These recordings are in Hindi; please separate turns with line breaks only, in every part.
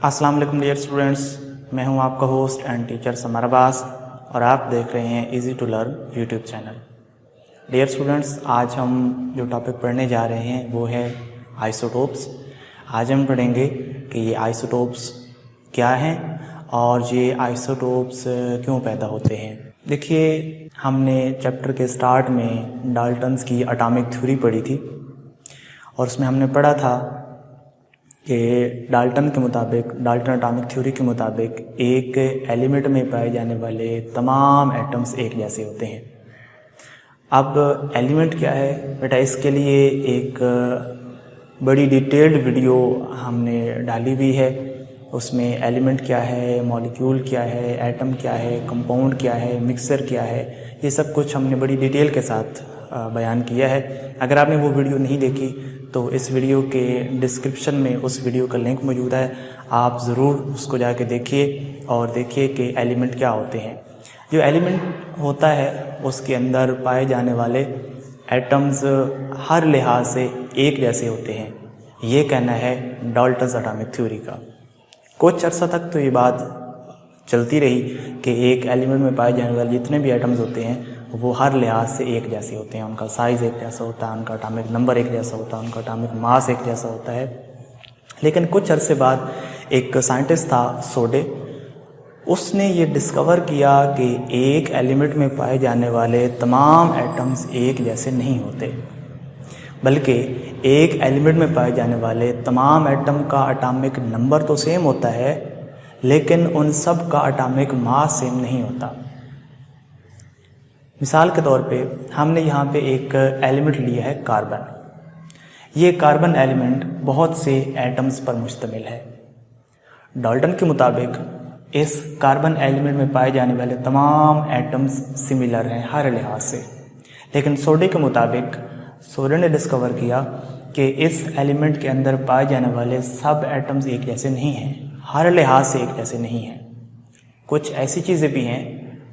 अस्सलाम वालेकुम डियर स्टूडेंट्स, मैं हूं आपका host and teacher Samar Abbas और आप देख रहे हैं easy to learn YouTube channel. Dear students, आज हम जो टॉपिक पढ़ने जा रहे हैं वो है आइसोटोप्स। आज हम पढ़ेंगे कि ये आइसोटोप्स क्या हैं और ये आइसोटोप्स क्यों पैदा होते हैं। देखिए, हमने चैप्टर के स्टार्ट में डाल्टन्स की एटॉमिक थ्योरी पढ़ी थी और उसमें हमने पढ़ा था कि डाल्टन एटॉमिक थ्योरी के मुताबिक एक एलिमेंट में पाए जाने वाले तमाम एटम्स एक जैसे होते हैं। अब एलिमेंट क्या है बेटा, इसके लिए एक बड़ी डिटेल्ड वीडियो हमने डाली हुई है। उसमें एलिमेंट क्या है, मॉलिक्यूल क्या है, एटम क्या है, कंपाउंड क्या है, मिक्सर क्या है, ये सब कुछ हमने बड़ी डिटेल के साथ बयान किया है। अगर आपने वो वीडियो नहीं देखी तो इस वीडियो के डिस्क्रिप्शन में उस वीडियो का लिंक मौजूद है, आप ज़रूर उसको जाके देखिए और देखिए कि एलिमेंट क्या होते हैं। जो एलिमेंट होता है उसके अंदर पाए जाने वाले एटम्स हर लिहाज से एक जैसे होते हैं, ये कहना है डाल्टन्स एटॉमिक थ्योरी का। कुछ अर्सा तक तो ये बात चलती रही कि एक एलिमेंट में पाए जाने वाले जितने भी एटम्स होते हैं वो हर लिहाज से एक जैसे होते हैं। उनका साइज़ एक जैसा होता है, उनका एटॉमिक नंबर एक जैसा होता है, उनका एटॉमिक मास एक जैसा होता है। लेकिन कुछ अरसे बाद एक साइंटिस्ट था सोडे, उसने ये डिस्कवर किया कि एक एलिमेंट में पाए जाने वाले तमाम एटम्स एक जैसे नहीं होते, बल्कि एक एलिमेंट में पाए जाने वाले तमाम एटम का एटॉमिक नंबर तो सेम होता है लेकिन उन सब का एटॉमिक मास सेम नहीं होता। मिसाल के तौर पे हमने यहाँ पे एक एलिमेंट लिया है कार्बन। ये कार्बन एलिमेंट बहुत से एटम्स पर मुश्तमिल है। डाल्टन के मुताबिक इस कार्बन एलिमेंट में पाए जाने वाले तमाम एटम्स सिमिलर हैं हर लिहाज से, लेकिन सोडे के मुताबिक सोडे ने डिस्कवर किया कि इस एलिमेंट के अंदर पाए जाने वाले सब एटम्स एक जैसे नहीं हैं, हर लिहाज से एक जैसे नहीं हैं। कुछ ऐसी चीज़ें भी हैं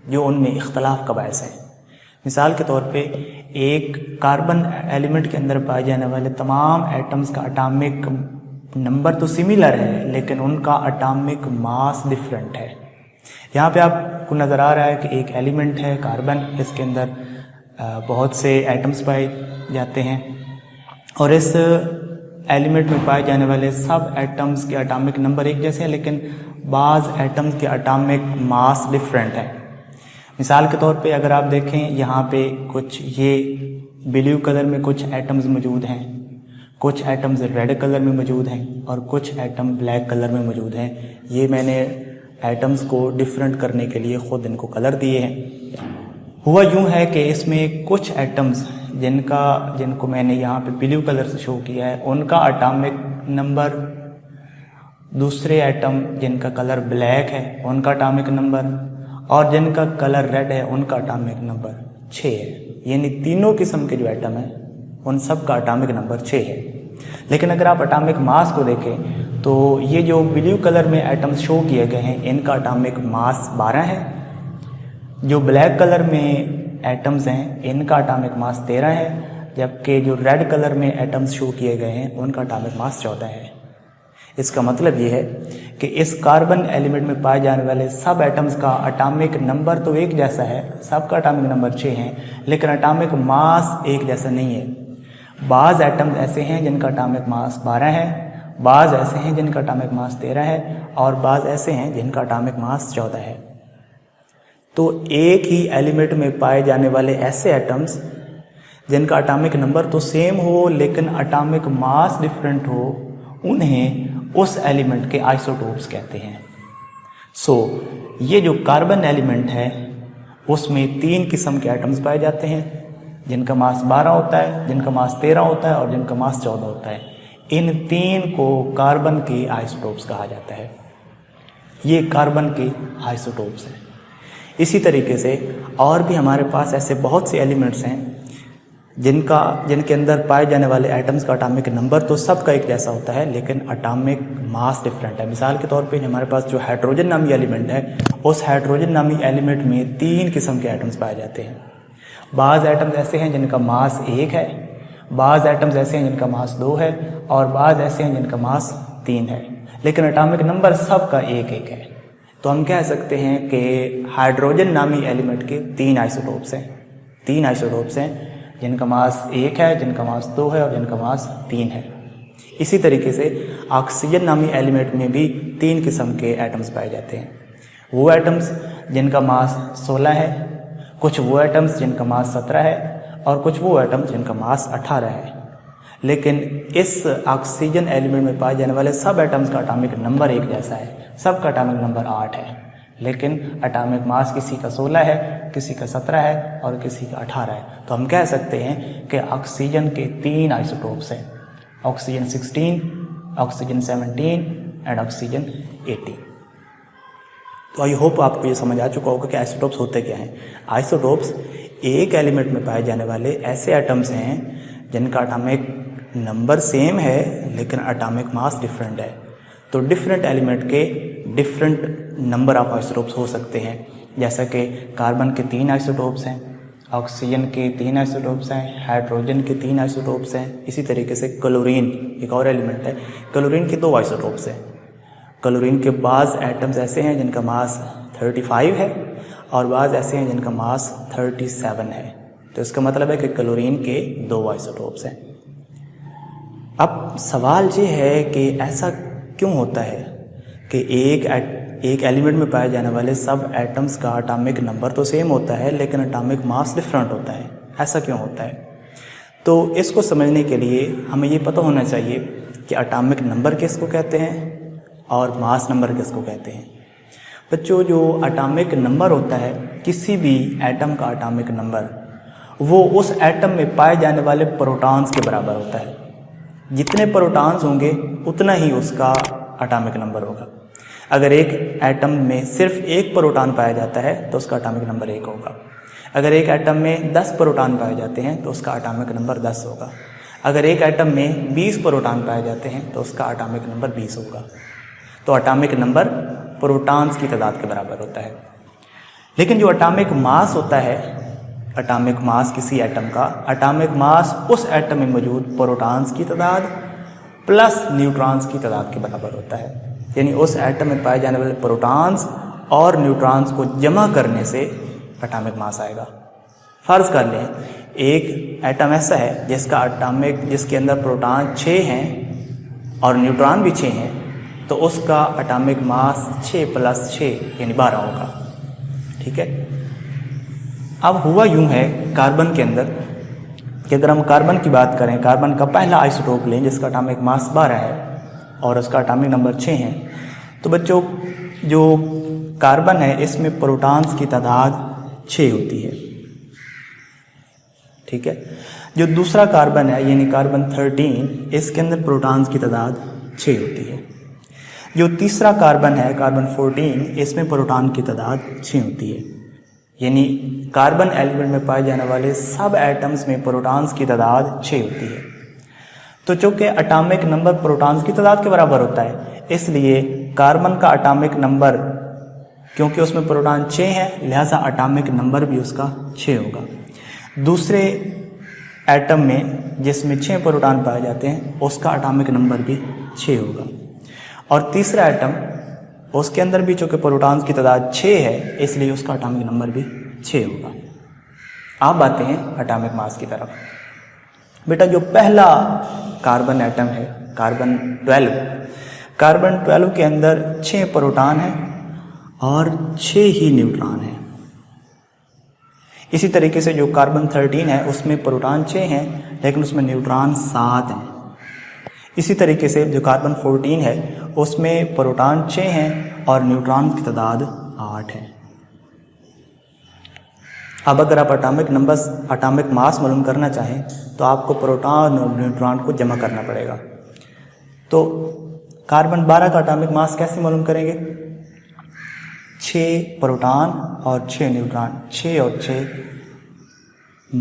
जो उनमें इख्तलाफ का बायस है। मिसाल के तौर पे एक कार्बन एलिमेंट के अंदर पाए जाने वाले तमाम एटम्स का एटॉमिक नंबर तो सिमिलर है लेकिन उनका एटॉमिक मास डिफरेंट है। यहाँ पे आपको नज़र आ रहा है कि एक एलिमेंट है कार्बन, इसके अंदर बहुत से एटम्स पाए जाते हैं और इस एलिमेंट में पाए जाने वाले सब एटम्स के एटॉमिक नंबर एक जैसे हैं लेकिन बाज़ एटम्स के एटॉमिक मास डिफरेंट है। मिसाल के तौर पे अगर आप देखें, यहाँ पे कुछ ये ब्लू कलर में कुछ एटम्स मौजूद हैं, कुछ एटम्स रेड कलर में मौजूद हैं और कुछ एटम ब्लैक कलर में मौजूद हैं। ये मैंने एटम्स को डिफरेंट करने के लिए ख़ुद इनको कलर दिए हैं। हुआ यूँ है कि इसमें कुछ एटम्स जिनको मैंने यहाँ पे ब्लू कलर से शो किया है उनका एटॉमिक नंबर, दूसरे एटम जिनका कलर ब्लैक है उनका एटॉमिक नंबर और जिनका कलर रेड है उनका एटॉमिक नंबर 6 है। यानी तीनों किस्म के जो एटम हैं उन सब का एटॉमिक नंबर 6 है। लेकिन अगर आप एटॉमिक मास को देखें तो ये जो ब्लू कलर में एटम्स शो किए गए हैं इनका एटॉमिक मास 12 है। जो ब्लैक कलर में एटम्स हैं इनका एटॉमिक मास 13 है, जबकि जो रेड कलर में एटम्स शो किए गए हैं उनका एटॉमिक मास 14 है। इसका मतलब ये है कि इस कार्बन एलिमेंट में पाए जाने वाले सब एटम्स का एटॉमिक नंबर तो एक जैसा है, सबका एटॉमिक नंबर 6 है, लेकिन एटॉमिक मास एक जैसा नहीं है। बाज़ एटम्स ऐसे हैं जिनका एटॉमिक मास 12 है, बाज़ ऐसे हैं जिनका एटॉमिक मास 13 है और बाज़ ऐसे हैं जिनका एटॉमिक मास 14 है। तो एक ही एलिमेंट में पाए जाने वाले ऐसे एटम्स जिनका एटॉमिक नंबर तो सेम हो लेकिन एटॉमिक मास डिफरेंट हो, उन्हें उस एलिमेंट के आइसोटोप्स कहते हैं। ये जो कार्बन एलिमेंट है उसमें 3 किस्म के एटम्स पाए जाते हैं, जिनका मास 12 होता है, जिनका मास 13 होता है और जिनका मास 14 होता है। इन 3 को कार्बन के आइसोटोप्स कहा जाता है। ये कार्बन के आइसोटोप्स हैं। इसी तरीके से और भी हमारे पास ऐसे बहुत से एलिमेंट्स हैं जिनके अंदर पाए जाने वाले एटम्स का एटॉमिक नंबर तो सबका एक जैसा होता है लेकिन एटॉमिक मास डिफरेंट है। मिसाल के तौर पे हमारे पास जो हाइड्रोजन नामी एलिमेंट है, उस हाइड्रोजन नामी एलिमेंट में 3 किस्म के एटम्स पाए जाते हैं। बाज़ एटम्स ऐसे हैं जिनका मास 1 है, बाज़ एटम्स ऐसे हैं जिनका मास 2 है, और बाज़ ऐसे हैं जिनका मास 3 है, लेकिन एटॉमिक नंबर सबका 1-1 है। तो हम कह सकते हैं कि हाइड्रोजन नामी एलिमेंट के 3 आइसोटोप्स हैं, 3 आइसोटोप्स हैं जिनका मास 1 है, जिनका मास 2 है और जिनका मास 3 है। इसी तरीके से ऑक्सीजन नामी एलिमेंट में भी 3 किस्म के एटम्स पाए जाते हैं। वो एटम्स जिनका मास 16 है, कुछ वो एटम्स जिनका मास 17 है और कुछ वो एटम्स जिनका मास 18 है। लेकिन इस ऑक्सीजन एलिमेंट में पाए जाने वाले सब एटम्स का एटॉमिक नंबर एक जैसा है, सबका एटॉमिक नंबर 8 है, लेकिन एटॉमिक मास किसी का 16 है, किसी का 17 है और किसी का 18 है। तो हम कह सकते हैं कि ऑक्सीजन के 3 आइसोटोप्स हैं, ऑक्सीजन 16, ऑक्सीजन 17 एंड ऑक्सीजन 18। तो आई होप आपको ये समझ आ चुका होगा कि आइसोटोप्स होते क्या हैं। आइसोटोप्स एक एलिमेंट में पाए जाने वाले ऐसे एटम्स हैं जिनका एटॉमिक नंबर सेम है लेकिन एटॉमिक मास डिफरेंट है। तो डिफरेंट एलिमेंट के डिफरेंट नंबर ऑफ आइसोटोप्स हो सकते हैं, जैसा कि कार्बन के 3 आइसोटोप्स हैं, ऑक्सीजन के 3 आइसोटोप्स हैं, हाइड्रोजन के 3 आइसोटोप्स हैं। इसी तरीके से क्लोरीन एक और एलिमेंट है, क्लोरीन के 2 आइसोटोप्स हैं। क्लोरीन के बाज़ एटम्स ऐसे हैं जिनका मास 35 है और बाज़ ऐसे हैं जिनका मास 37 है। तो इसका मतलब है कि क्लोरीन के 2 आइसोटोप्स हैं। अब सवाल ये है कि ऐसा क्यों होता है कि एक एलिमेंट में पाए जाने वाले सब एटम्स का एटॉमिक नंबर तो सेम होता है लेकिन एटॉमिक मास डिफरेंट होता है, ऐसा क्यों होता है? तो इसको समझने के लिए हमें ये पता होना चाहिए कि एटॉमिक नंबर किसको कहते हैं और मास नंबर किसको कहते हैं। बच्चों, जो एटॉमिक नंबर होता है, किसी भी एटम का एटॉमिक नंबर वो उस एटम में पाए जाने वाले प्रोटॉन्स के बराबर होता है। जितने प्रोटॉन्स होंगे उतना ही उसका एटॉमिक नंबर होगा। अगर एक एटम में सिर्फ 1 प्रोटॉन पाया जाता है तो उसका एटॉमिक नंबर 1 होगा। अगर एक एटम में 10 प्रोटॉन पाए जाते हैं तो उसका एटॉमिक नंबर 10 होगा। अगर एक एटम में 20 प्रोटॉन पाए जाते हैं तो उसका एटॉमिक नंबर 20 होगा। तो एटॉमिक नंबर प्रोटॉन्स की तादाद के बराबर होता है। लेकिन जो एटॉमिक मास होता है, एटॉमिक मास किसी एटम का, एटॉमिक मास उस एटम में मौजूद प्रोटॉन्स की तादाद प्लस न्यूट्रॉन्स की तादाद के बराबर होता है। यानी उस एटम में पाए जाने वाले प्रोटॉन्स और न्यूट्रॉन्स को जमा करने से एटॉमिक मास आएगा। फर्ज कर लें एक एटम ऐसा है जिसके अंदर प्रोटॉन 6 हैं और न्यूट्रॉन भी 6 हैं, तो उसका एटॉमिक मास 6 + 6 यानी 12 होगा। ठीक है। अब हुआ यूं है कार्बन के अंदर कि अगर हम कार्बन की बात करें, कार्बन का पहला आइसोटोप लें जिसका एटॉमिक मास 12 है और उसका एटॉमिक नंबर 6 है, तो बच्चों जो कार्बन है इसमें प्रोटॉन्स की तादाद 6 होती है। ठीक है। जो दूसरा कार्बन है यानी कार्बन 13, इसके अंदर प्रोटॉन्स की तादाद 6 होती है। जो तीसरा कार्बन है कार्बन 14, इसमें प्रोटॉन की तादाद 6 होती है। यानी कार्बन एलिमेंट में पाए जाने वाले सब एटम्स में प्रोटॉन्स की तादाद 6 होती है। तो चूंकि एटॉमिक नंबर प्रोटॉन्स की तादाद के बराबर होता है, इसलिए कार्बन का एटॉमिक नंबर, क्योंकि उसमें प्रोटॉन 6 है, लिहाजा एटॉमिक नंबर भी उसका 6 होगा। दूसरे एटम में जिसमें 6 प्रोटॉन पाए जाते हैं उसका एटॉमिक नंबर भी 6 होगा। और तीसरा एटम, उसके अंदर भी चूंकि प्रोटॉन्स की तादाद 6 है, इसलिए उसका एटॉमिक नंबर भी 6 होगा। अब आते हैं एटॉमिक मास की तरफ। बेटा, जो पहला कार्बन एटम है कार्बन 12 के अंदर 6 प्रोटॉन हैं और 6 ही न्यूट्रॉन हैं। इसी तरीके से जो कार्बन 13 है उसमें प्रोटॉन 6 हैं लेकिन उसमें न्यूट्रॉन 7 हैं। इसी तरीके से जो कार्बन 14 है उसमें प्रोटॉन 6 हैं और न्यूट्रॉन की तादाद 8 है। अब अगर आप एटॉमिक मास मालूम करना चाहें तो आपको प्रोटॉन और न्यूट्रॉन को जमा करना पड़ेगा। तो कार्बन 12 का एटॉमिक मास कैसे मालूम करेंगे? 6 प्रोटॉन और 6 न्यूट्रॉन, 6 और 6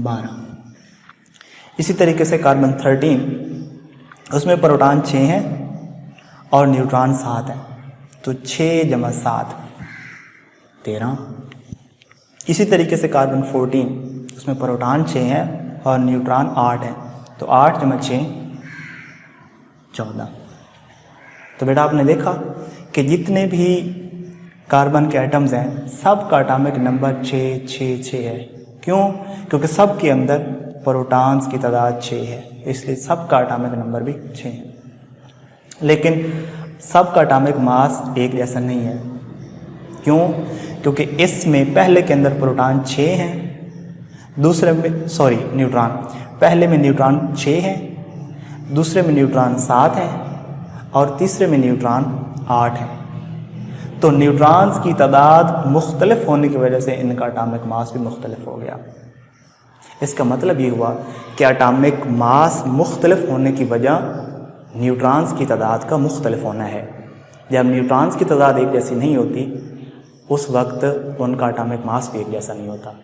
12। इसी तरीके से कार्बन 13, उसमें प्रोटॉन 6 हैं और न्यूट्रॉन 7 हैं, तो 6 + 7 13। इसी तरीके से कार्बन 14, उसमें प्रोटॉन 6 हैं और न्यूट्रॉन 8 हैं, तो 8 × 6 14। तो बेटा आपने देखा कि जितने भी कार्बन के एटम्स हैं सब का एटॉमिक नंबर 6 6 6 है। क्यों? क्योंकि सब के अंदर प्रोटॉन्स की तादाद 6 है, इसलिए सब का एटॉमिक नंबर भी 6 है। लेकिन सब का एटॉमिक मास एक जैसा नहीं है। क्यों? क्योंकि इसमें पहले के अंदर प्रोटॉन 6 हैं, दूसरे में न्यूट्रॉन, पहले में न्यूट्रॉन 6 हैं, दूसरे में न्यूट्रॉन 7 हैं और तीसरे में न्यूट्रॉन 8 हैं। तो न्यूट्रॉन्स की तादाद मुख्तलिफ होने की वजह से इनका एटॉमिक मास भी मुख्तलिफ हो गया। इसका मतलब ये हुआ कि एटॉमिक मास मुख्तलिफ होने की वजह न्यूट्रॉन्स की तादाद का मुख्तलिफ होना है। जब न्यूट्रॉन्स की तादाद एक जैसी नहीं होती उस वक्त उनका एटॉमिक मास भी एक जैसा नहीं होता।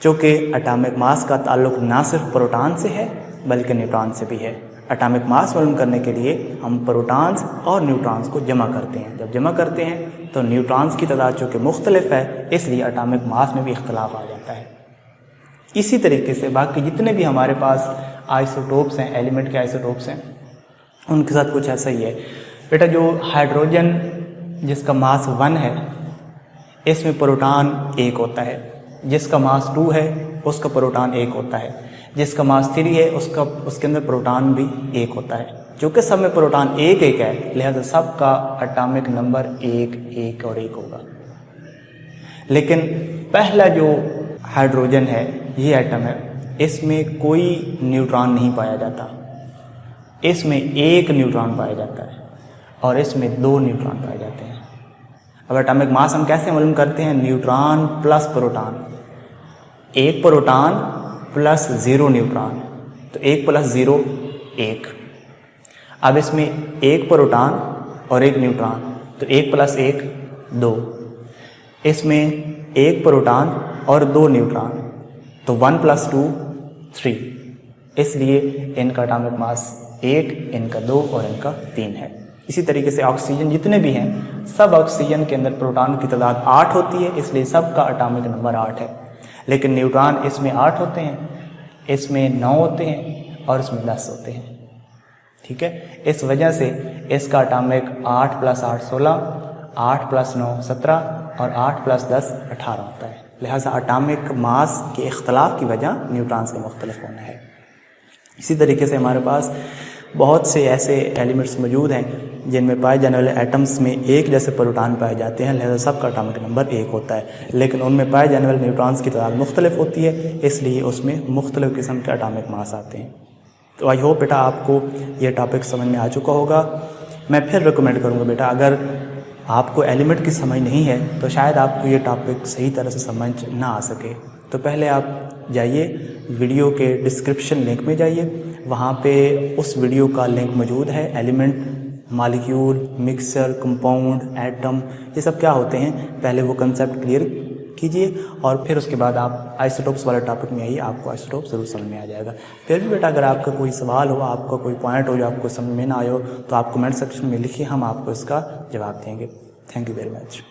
चूँकि एटॉमिक मास का ताल्लुक ना सिर्फ प्रोटॉन से है बल्कि न्यूट्रॉन से भी है। एटॉमिक मास मालूम करने के लिए हम प्रोटॉन्स और न्यूट्रॉन्स को जमा करते हैं। जब जमा करते हैं तो न्यूट्रॉन्स की तादाद चूँकि मुख्तलिफ है इसलिए एटॉमिक मास में भी इख्तलाफ आ जाता है। इसी तरीके से बाकी जितने भी हमारे पास आइसोटोप्स हैं, एलिमेंट के आइसोटोप्स हैं, उनके साथ कुछ ऐसा ही है। बेटा जो हाइड्रोजन जिसका मास 1 है इसमें प्रोटॉन 1 होता है, जिसका मास 2 है उसका प्रोटॉन 1 होता है, जिसका मास 3 है उसके अंदर प्रोटॉन भी 1 होता है। चूँकि सब में प्रोटॉन 1 1 है लिहाजा सब का एटॉमिक नंबर 1 1 और 1 होगा। लेकिन पहला जो हाइड्रोजन है ये एटम है, इसमें कोई न्यूट्रॉन नहीं पाया जाता, इसमें 1 न्यूट्रॉन पाया जाता है और इसमें 2 न्यूट्रॉन पाए जाते हैं। अब एटॉमिक मास हम कैसे मालूम करते हैं? Neutron plus proton, 1 proton plus 0 neutron, तो 1 प्लस 0 1। अब इसमें 1 प्रोटॉन और 1 न्यूट्रॉन, तो 1 प्लस 1 2। इसमें 1 प्रोटॉन और 2 न्यूट्रॉन, तो 1 प्लस 2 3। इसलिए इनका एटॉमिक मास 1, इनका 2 और इनका 3 है। इसी तरीके से ऑक्सीजन जितने भी हैं सब ऑक्सीजन के अंदर प्रोटॉन की तादाद 8 होती है, इसलिए सब का एटॉमिक नंबर 8 है। लेकिन न्यूट्रॉन इसमें 8 होते हैं, इसमें 9 होते हैं और इसमें 10 होते हैं। ठीक है, इस वजह से इसका एटॉमिक 8 + 8 16, 8 + 9 17 और 8 + 10 18 होता है। लिहाजा एटॉमिक मास के इख्तलाफ की वजह न्यूट्रॉन्स का मुख्तलिफ होना है। इसी तरीके से हमारे पास बहुत से ऐसे एलिमेंट्स मौजूद हैं जिनमें पाए जाने वाले एटम्स में एक जैसे प्रोटॉन पाए जाते हैं, लिहाजा सबका एटॉमिक नंबर 1 होता है। लेकिन उनमें पाए जाने वाले न्यूट्रॉन्स की तादाद मुख्तलिफ होती है, इसलिए उसमें मुख्तलिफ किस्म के एटॉमिक मास आते हैं। तो आई होप बेटा आपको ये टॉपिक समझ में आ चुका होगा। मैं फिर रिकमेंड करूँगा बेटा, अगर आपको एलिमेंट की समझ नहीं है तो शायद आपको ये टॉपिक सही तरह से समझ ना आ सके, तो पहले आप जाइए वीडियो के डिस्क्रिप्शन लिंक में जाइए, वहाँ पे उस वीडियो का लिंक मौजूद है। Element, molecule, mixer, compound, atom, ये सब क्या होते हैं पहले वो कंसेप्ट क्लियर कीजिए और फिर उसके बाद आप आइसोटोप्स वाले टॉपिक में आइए, आपको आइसोटोप ज़रूर समझ में आ जाएगा। फिर भी बेटा अगर आपका कोई सवाल हो, आपका कोई पॉइंट हो जो आपको समझ में ना आए हो तो आप कमेंट सेक्शन में लिखिए, हम आपको इसका जवाब देंगे। Thank you very much.